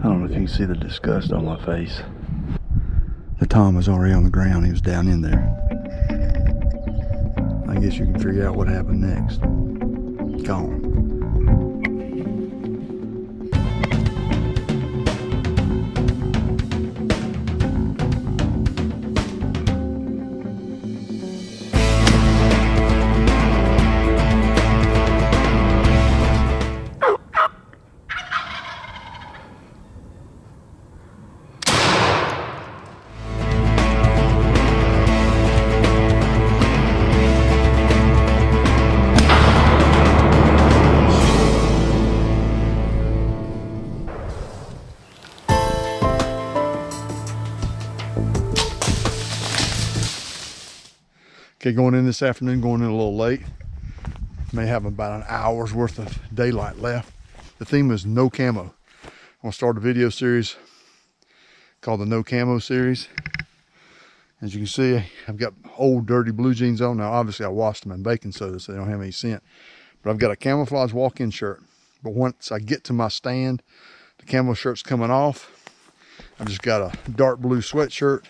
don't know if you can see the disgust on my face. The tom was already on the ground. He was down in there. I guess you can figure out what happened next. Gone. Okay, going in this afternoon, going in a little late. May have about an hour's worth of daylight left. The theme is no camo. I'm gonna start a video series called the No Camo Series. As you can see, I've got old dirty blue jeans on. Now, obviously I washed them in baking soda so they don't have any scent. But I've got a camouflage walk-in shirt. But once I get to my stand, the camo shirt's coming off. I've just got a dark blue sweatshirt.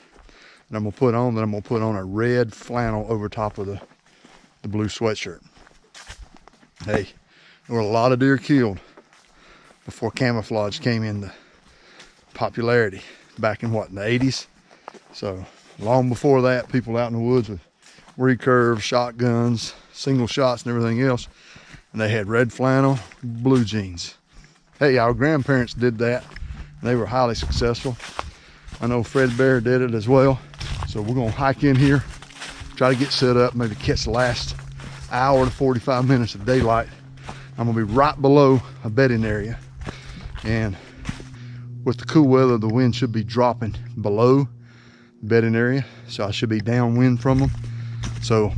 And I'm gonna put on a red flannel over top of the blue sweatshirt. Hey, there were a lot of deer killed before camouflage came into popularity back in what, in the 80s? So long before that, people out in the woods with recurve, shotguns, single shots and everything else, and they had red flannel, blue jeans. Hey, our grandparents did that, and they were highly successful. I know Fred Bear did it as well. So we're gonna hike in here, try to get set up, maybe catch the last hour to 45 minutes of daylight. I'm gonna be right below a bedding area. And with the cool weather, the wind should be dropping below the bedding area. So I should be downwind from them. So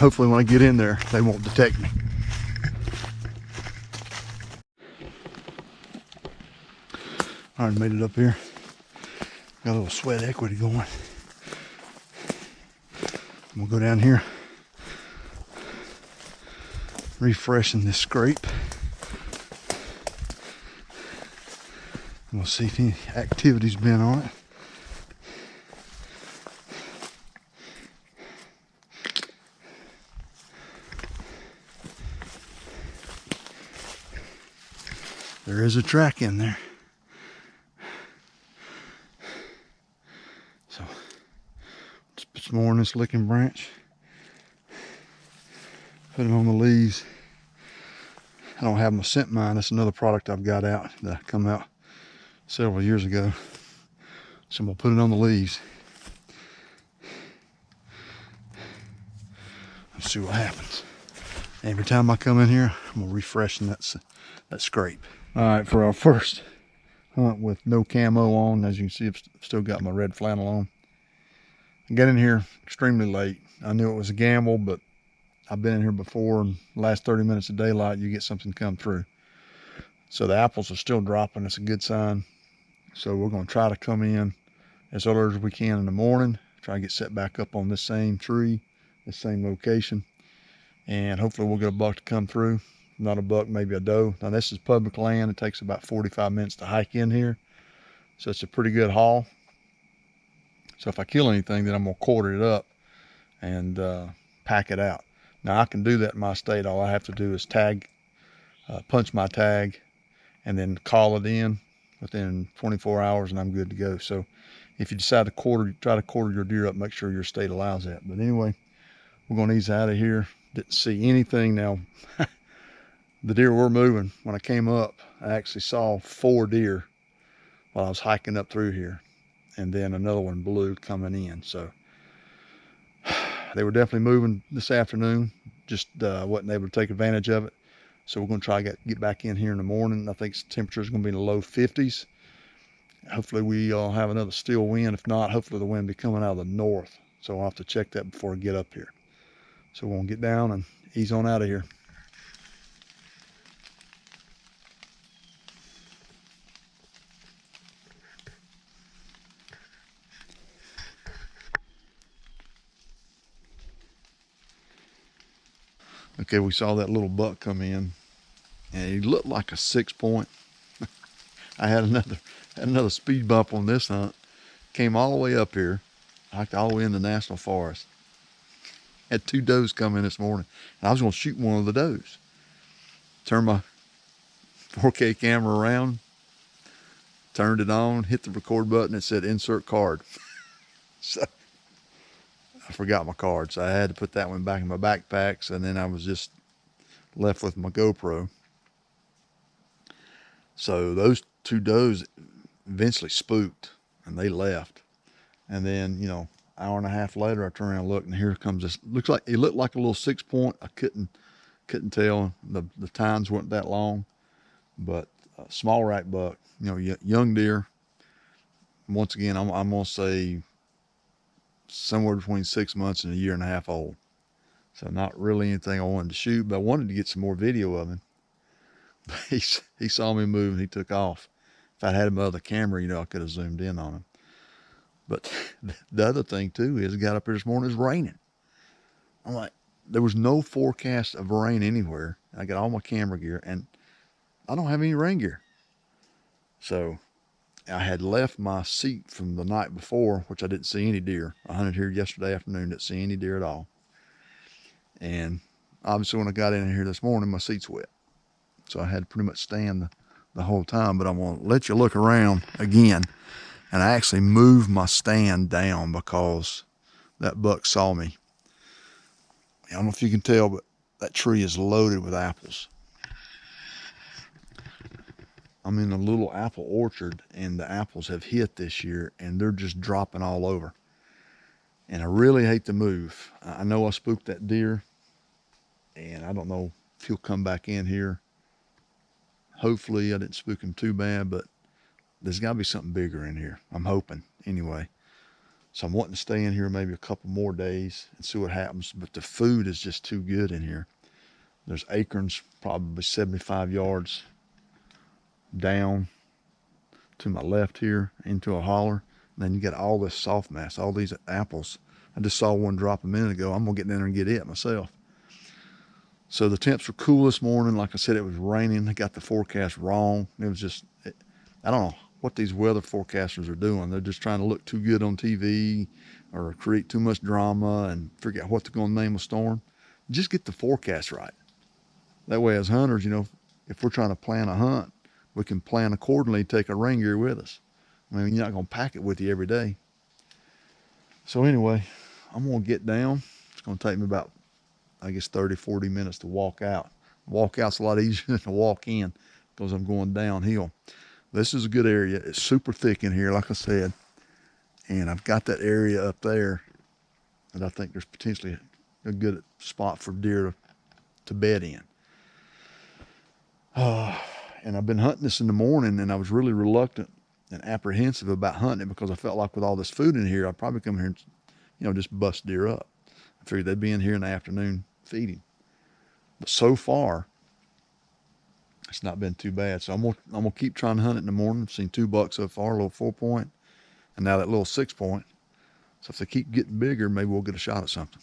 hopefully when I get in there, they won't detect me. All right, made it up here. Got a little sweat equity going. I'm gonna go down here, refreshing this scrape. We'll see if any activity's been on it. There is a track in there. So just put some more in this licking branch. Put it on the leaves. I don't have my scent mine. That's another product I've got out that come out several years ago. So I'm gonna put it on the leaves. Let's see what happens. Every time I come in here, I'm gonna refresh that scrape. All right, for our first hunt with no camo on, as you can see, I've still got my red flannel on. I got in here extremely late. I knew it was a gamble, but I've been in here before, and the last 30 minutes of daylight, you get something come through. So the apples are still dropping. It's a good sign. So we're gonna try to come in as early as we can in the morning, try to get set back up on this same tree, this same location, and hopefully we'll get a buck to come through. Not a buck, maybe a doe. Now this is public land. It takes about 45 minutes to hike in here. So it's a pretty good haul. So if I kill anything, then I'm gonna quarter it up and pack it out. Now I can do that in my state. All I have to do is punch my tag, and then call it in within 24 hours, and I'm good to go. So if you decide to try to quarter your deer up, make sure your state allows that. But anyway, we're gonna ease out of here. Didn't see anything. Now, the deer were moving. When I came up, I actually saw 4 deer while I was hiking up through here, and then another one blue coming in. So they were definitely moving this afternoon. Just wasn't able to take advantage of it. So we're gonna try to get back in here in the morning. I think the temperature is gonna be in the low 50s. Hopefully we'll have another still wind. If not, hopefully the wind will be coming out of the north. So I'll have to check that before I get up here. So we're gonna get down and ease on out of here. Okay, we saw that little buck come in, and he looked like a 6 point. I had another speed bump on this hunt. Came all the way up here, hiked all the way in the national forest. Had 2 does come in this morning, and I was going to shoot one of the does. Turned my 4K camera around, turned it on, hit the record button. It said insert card. So I forgot my card, so I had to put that one back in my backpacks, and then I was just left with my GoPro. So those 2 does eventually spooked, and they left. And then, hour and a half later, I turn around and look, and here comes this. It looked like a little 6-point. I couldn't tell. The tines weren't that long, but a small rack buck. Young deer. Once again, I'm gonna say somewhere between 6 months and a year and a half old. So not really anything I wanted to shoot, but I wanted to get some more video of him. He saw me move and he took off. If I had my other camera, I could have zoomed in on him. But the other thing too is, I got up here this morning, it's raining. I'm like, there was no forecast of rain anywhere. I got all my camera gear and I don't have any rain gear. So I had left my seat from the night before, which I didn't see any deer. I hunted here yesterday afternoon, didn't see any deer at all. And obviously when I got in here this morning, my seat's wet. So I had to pretty much stand the whole time, but I'm going to let you look around again. And I actually moved my stand down because that buck saw me. I don't know if you can tell, but that tree is loaded with apples. I'm in a little apple orchard, and the apples have hit this year, and they're just dropping all over. And I really hate to move. I know I spooked that deer, and I don't know if he'll come back in here. Hopefully I didn't spook him too bad, but there's got to be something bigger in here. I'm hoping, anyway. So I'm wanting to stay in here maybe a couple more days and see what happens. But the food is just too good in here. There's acorns probably 75 yards down to my left here into a holler. And then you got all this soft mass, all these apples. I just saw one drop a minute ago. I'm going to get in there and get it myself. So the temps were cool this morning. Like I said, it was raining. I got the forecast wrong. It was just, I don't know what these weather forecasters are doing. They're just trying to look too good on TV or create too much drama and figure out what they're going to name a storm. Just get the forecast right. That way, as hunters, if we're trying to plan a hunt, we can plan accordingly, take our rain gear with us. I mean, you're not going to pack it with you every day. So anyway, I'm going to get down. It's going to take me about, 30, 40 minutes to walk out. Walk out's a lot easier than to walk in because I'm going downhill. This is a good area. It's super thick in here, like I said. And I've got that area up there that I think there's potentially a good spot for deer to bed in. And I've been hunting this in the morning, and I was really reluctant and apprehensive about hunting it because I felt like with all this food in here, I'd probably come here and, just bust deer up. I figured they'd be in here in the afternoon feeding. But so far, it's not been too bad. So I'm gonna keep trying to hunt it in the morning. I've seen 2 bucks so far, a little 4-point, and now that little 6-point. So if they keep getting bigger, maybe we'll get a shot at something.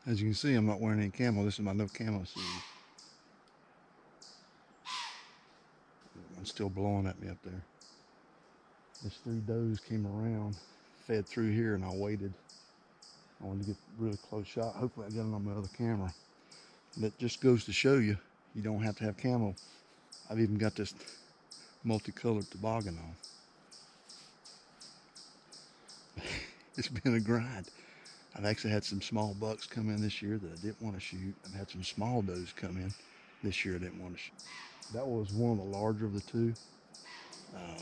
As you can see, I'm not wearing any camo. This is my no camo series. One's still blowing at me up there. These 3 does came around, fed through here, and I waited. I wanted to get a really close shot. Hopefully I got it on my other camera. That just goes to show you, you don't have to have camo. I've even got this multicolored toboggan on. It's been a grind. I've actually had some small bucks come in this year that I didn't want to shoot. I've had some small does come in this year I didn't want to shoot. That was one of the larger of the 2.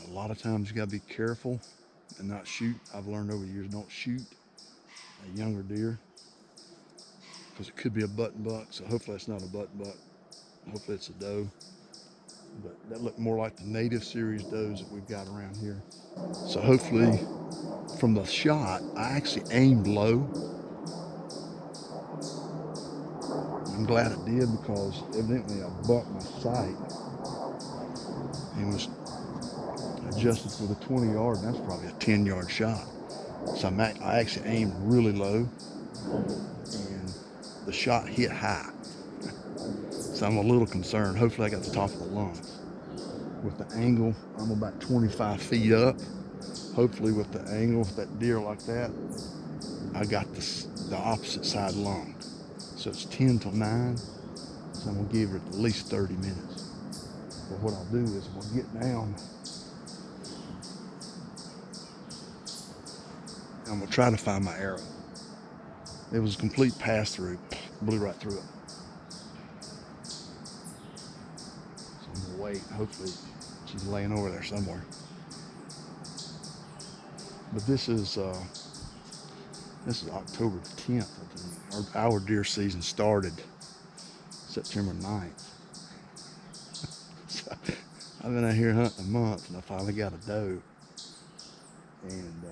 A lot of times you got to be careful and not shoot. I've learned over the years, don't shoot a younger deer because it could be a button buck. So hopefully it's not a button buck. Hopefully it's a doe. But that looked more like the native series does that we've got around here. So hopefully from the shot, I actually aimed low. I'm glad I did because evidently I bumped my sight and was adjusted for the 20-yard, and that's probably a 10-yard shot. So I actually aimed really low and the shot hit high. So I'm a little concerned. Hopefully I got the top of the lungs. With the angle, I'm about 25 feet up. Hopefully with the angle, with that deer like that, I got the opposite side lung. So it's 10 till 9. So I'm gonna give it at least 30 minutes. But what I'll do is we'll get down. I'm gonna try to find my arrow. It was a complete pass through, blew right through it. So I'm gonna wait. Hopefully she's laying over there somewhere. But this is October 10th, I think. Our deer season started September 9th. So I've been out here hunting a month and I finally got a doe. And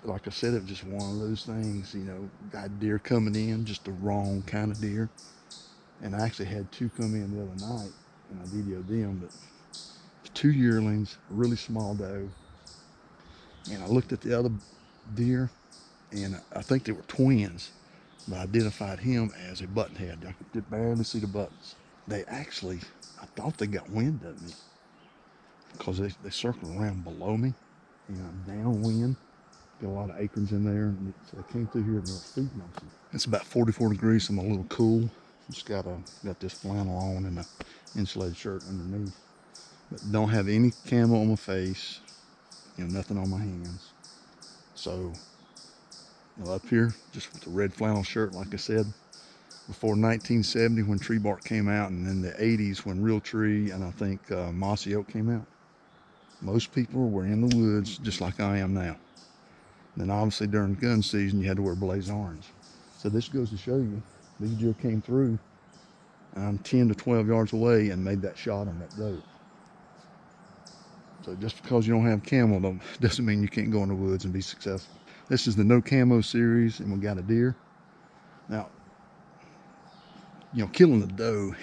like I said, it was just one of those things, you know, got deer coming in, just the wrong kind of deer. And I actually had 2 come in the other night and I videoed them, but 2 yearlings, a really small doe. And I looked at the other deer and I think they were twins, but I identified him as a buttonhead. I could barely see the buttons. They actually, I thought they got wind of me because they circled around below me, and I'm downwind. Got a lot of acorns in there, and so I came through here and they were feeding on some. It's about 44 degrees, so I'm a little cool. Just got this flannel on and an insulated shirt underneath, but don't have any camo on my face, you know, nothing on my hands. So, you know, up here, just with the red flannel shirt, like I said, before 1970 when tree bark came out, and then the 80s when real tree and I think mossy oak came out. Most people were in the woods just like I am now. Then obviously during gun season, you had to wear blaze orange. So this goes to show you, these deer came through, and I'm 10 to 12 yards away and made that shot on that doe. So just because you don't have camo doesn't mean you can't go in the woods and be successful. This is the no camo series, and we got a deer. Now, you know, killing a doe,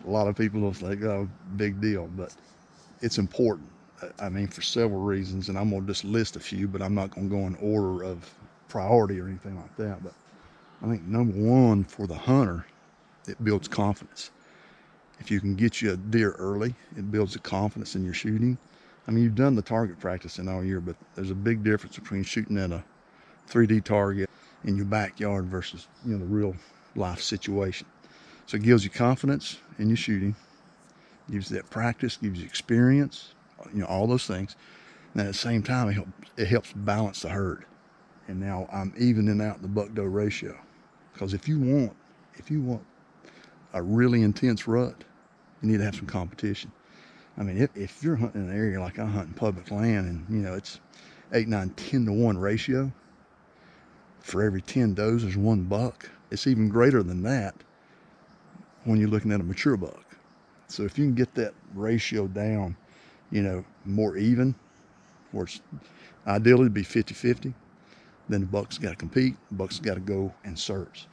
a lot of people will think, oh, big deal, but it's important. I mean, for several reasons, and I'm gonna just list a few, but I'm not gonna go in order of priority or anything like that. But I think number one, for the hunter, it builds confidence. If you can get you a deer early, it builds the confidence in your shooting. I mean, you've done the target practicing all year, but there's a big difference between shooting at a 3D target in your backyard versus, you know, the real life situation. So it gives you confidence in your shooting, gives you that practice, gives you experience, you know, all those things. And at the same time, it helps balance the herd. And now I'm evening out the buck doe ratio, because if you want a really intense rut, you need to have some competition. I mean, if you're hunting in an area like I hunt in public land, and you know it's 8, 9, 10 to 1 ratio, for every 10 does there's 1 buck. It's even greater than that when you're looking at a mature buck. So if you can get that ratio down, you know, more even, where it's ideally it'd be 50-50, then the buck's got to compete, the buck's got to go and search.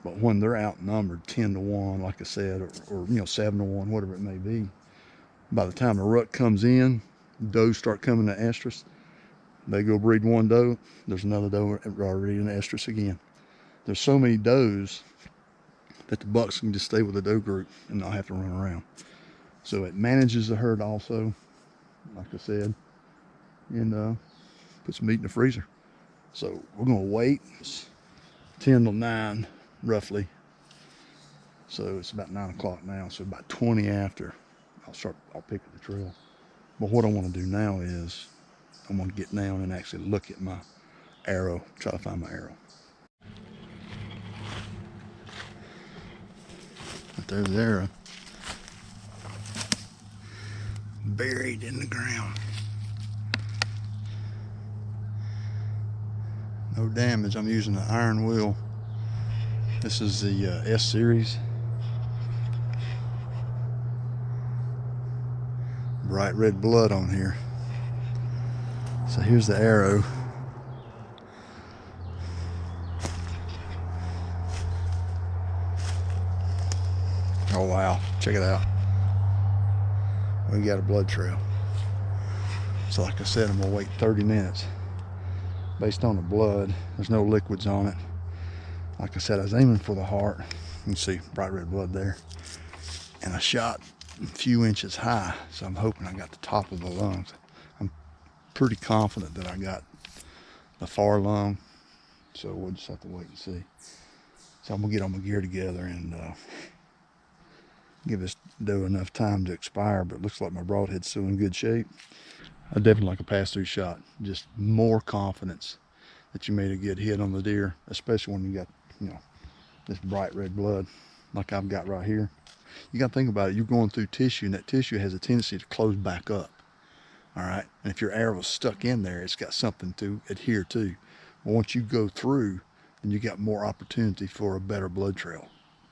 But when they're outnumbered 10 to 1, like I said, or you know, 7 to 1, whatever it may be, by the time the rut comes in, does start coming to estrus, They go breed one doe, there's another doe already in the estrus again. There's so many does that the bucks can just stay with the doe group and not have to run around. So it manages the herd also, like I said, and put some meat in the freezer. So we're gonna wait. It's 10 till 9 roughly. So it's about 9 o'clock now. So about 20 after, I'll pick up the trail. But what I want to do now is I want to get down and actually look at my arrow, try to find my arrow. But there's the arrow. Buried in the ground. No damage. I'm using the iron wheel. This is the S series. Bright red blood on here. So here's the arrow. Oh wow, check it out. We got a blood trail. So like I said, I'm gonna wait 30 minutes. Based on the blood, there's no liquids on it. Like I said, I was aiming for the heart. You can see bright red blood there. And I shot a few inches high, so I'm hoping I got the top of the lungs. I'm pretty confident that I got the far lung, so we'll just have to wait and see. So I'm gonna get all my gear together and give this doe enough time to expire, but it looks like my broadhead's still in good shape. I definitely like a pass-through shot. Just more confidence that you made a good hit on the deer, especially when you got, this bright red blood like I've got right here. You got to think about it. You're going through tissue, and that tissue has a tendency to close back up. All right, and if your arrow is stuck in there, it's got something to adhere to. But once you go through, then you got more opportunity for a better blood trail.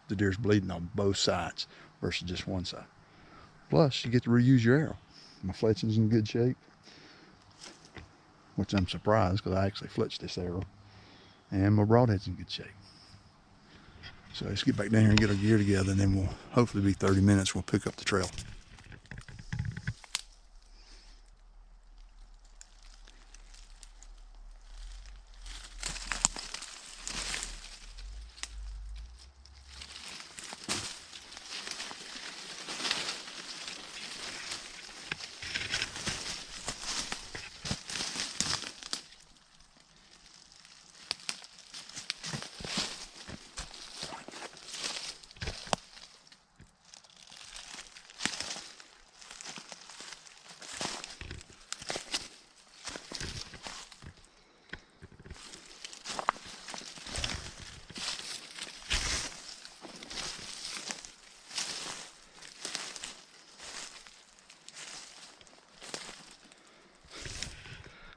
The deer's bleeding on both sides versus just one side. Plus, you get to reuse your arrow. My fletching's in good shape, which I'm surprised because I actually fletched this arrow, and my broadhead's in good shape. So let's get back down here and get our gear together, and then we'll hopefully be 30 minutes. We'll pick up the trail.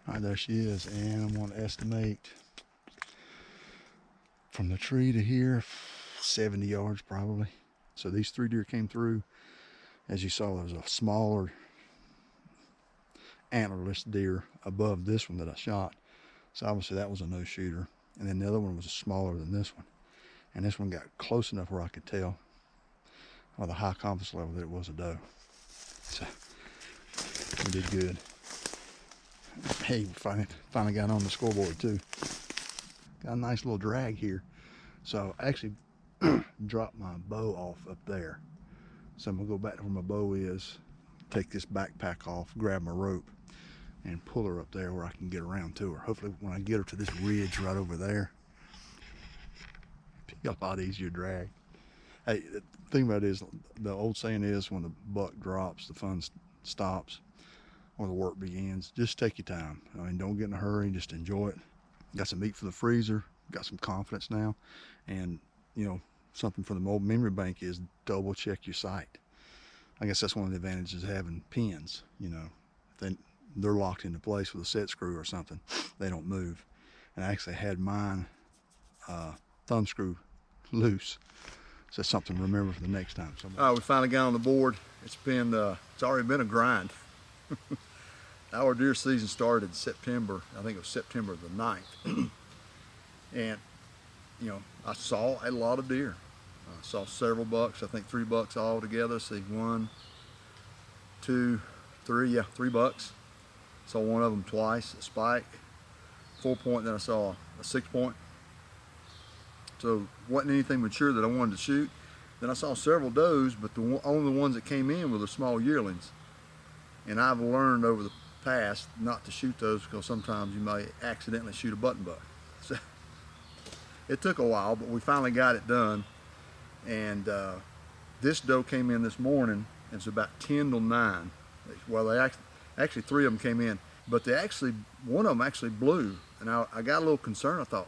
All right, there she is, and I'm going to estimate from the tree to here 70 yards probably. So these 3 deer came through. As you saw, there was a smaller antlerless deer above this one that I shot, so obviously that was a no shooter, and then the other one was smaller than this one, and this one got close enough where I could tell with a high confidence level that it was a doe. So we did good. Hey, finally got on the scoreboard too. Got a nice little drag here. So I actually dropped my bow off up there. So I'm gonna go back to where my bow is, take this backpack off, grab my rope, and pull her up there where I can get around to her. Hopefully when I get her to this ridge right over there, it'll be a lot easier to drag. Hey, the thing about it is, the old saying is, when the buck drops, the fun stops, or the work begins. Just take your time. I mean, don't get in a hurry, just enjoy it. Got some meat for the freezer, got some confidence now, and something for the mobile memory bank is double check your sight. I guess that's one of the advantages of having pins. If they're locked into place with a set screw or something, they don't move. And I actually had mine thumb screw loose, so that's something to remember for the next time. All right, we finally got on the board. It's already been a grind. Our deer season started in September. I think it was September the 9th. And, I saw a lot of deer. I saw several bucks, I think 3 bucks all together. See, 1, 2, 3, yeah, 3 bucks. Saw one of them twice, a spike, 4-point, then I saw a 6-point. So wasn't anything mature that I wanted to shoot. Then I saw several does, but the only ones that came in were the small yearlings. And I've learned over the past not to shoot those because sometimes you may accidentally shoot a button buck. So it took a while, but we finally got it done. And this doe came in this morning, and it's about 10 till 9. Well, they actually 3 of them came in, but one of them actually blew, and I got a little concerned. I thought,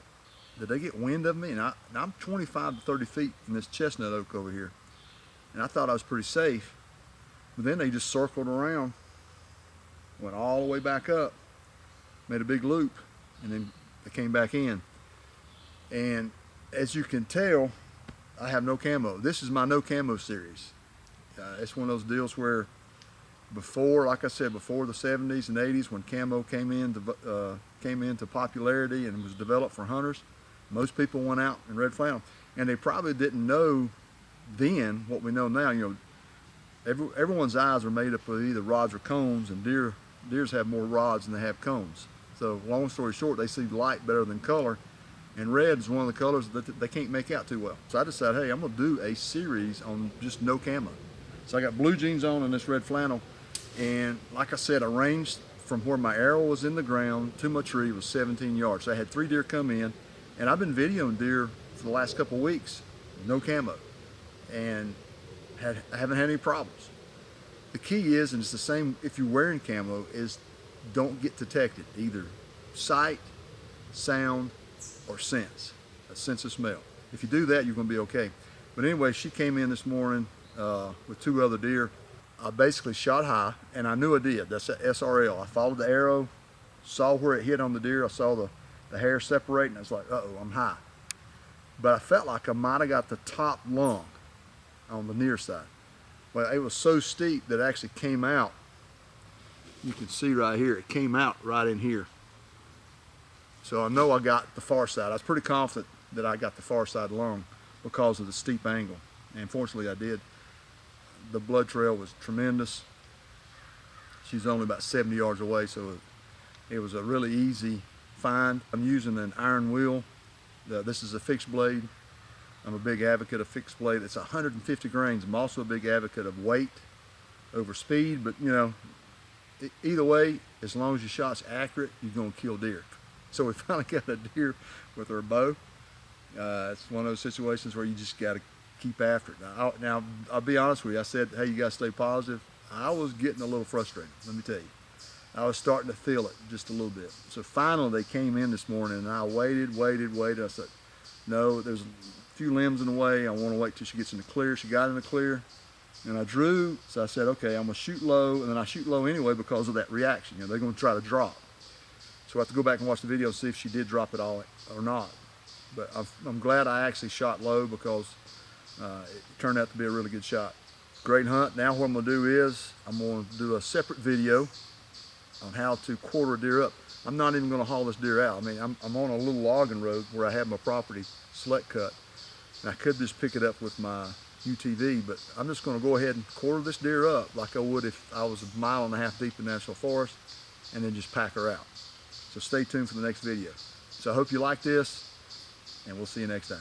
did they get wind of me? And I'm 25 to 30 feet in this chestnut oak over here, and I thought I was pretty safe. But then they just circled around, went all the way back up, made a big loop, and then they came back in. And as you can tell, I have no camo. This is my no camo series. It's one of those deals where before, like I said, before the 70s and 80s, when camo came into popularity and was developed for hunters, most people went out in red flannel, and they probably didn't know then what we know now. You know, everyone's eyes are made up of either rods or cones, and deers have more rods than they have cones. So long story short, they see light better than color, and red is one of the colors that they can't make out too well. So I decided, hey, I'm gonna do a series on just no camo. So I got blue jeans on and this red flannel, and like I said, I ranged from where my arrow was in the ground to my tree was 17 yards. So I had 3 deer come in, and I've been videoing deer for the last couple of weeks, no camo, and I haven't had any problems. The key is, and it's the same if you're wearing camo, is don't get detected, either sight, sound, or sense, a sense of smell. If you do that, you're gonna be okay. But anyway, she came in this morning with 2 other deer. I basically shot high, and I knew I did. That's the SRL. I followed the arrow, saw where it hit on the deer. I saw the hair separate, and I was like, uh-oh, I'm high. But I felt like I might have got the top lung on the near side. Well, it was so steep that it actually came out. You can see right here, it came out right in here. So I know I got the far side. I was pretty confident that I got the far side lung because of the steep angle. And fortunately I did. The blood trail was tremendous. She's only about 70 yards away, so it was a really easy find. I'm using an iron wheel. This is a fixed blade. I'm a big advocate of fixed blade. It's 150 grains. I'm also a big advocate of weight over speed, but you know, either way, as long as your shot's accurate, you're gonna kill deer. So we finally got a deer with her bow. It's one of those situations where you just gotta keep after it. Now, I'll be honest with you. I said, hey, you gotta stay positive. I was getting a little frustrated, let me tell you. I was starting to feel it just a little bit. So finally they came in this morning, and I waited. I said, no, there's a few limbs in the way. I want to wait till she gets in the clear. She got in the clear, and I drew. So I said, okay, I'm gonna shoot low, and then I shoot low anyway because of that reaction. You know, they're gonna try to drop. So I have to go back and watch the video to see if she did drop it all or not. But I'm glad I actually shot low because it turned out to be a really good shot. Great hunt. Now what I'm gonna do is I'm gonna do a separate video on how to quarter a deer up. I'm not even gonna haul this deer out. I mean, I'm on a little logging road where I have my property select cut. And I could just pick it up with my UTV, but I'm just gonna go ahead and quarter this deer up like I would if I was 1.5 miles deep in national forest, and then just pack her out. So stay tuned for the next video. So I hope you like this, and we'll see you next time.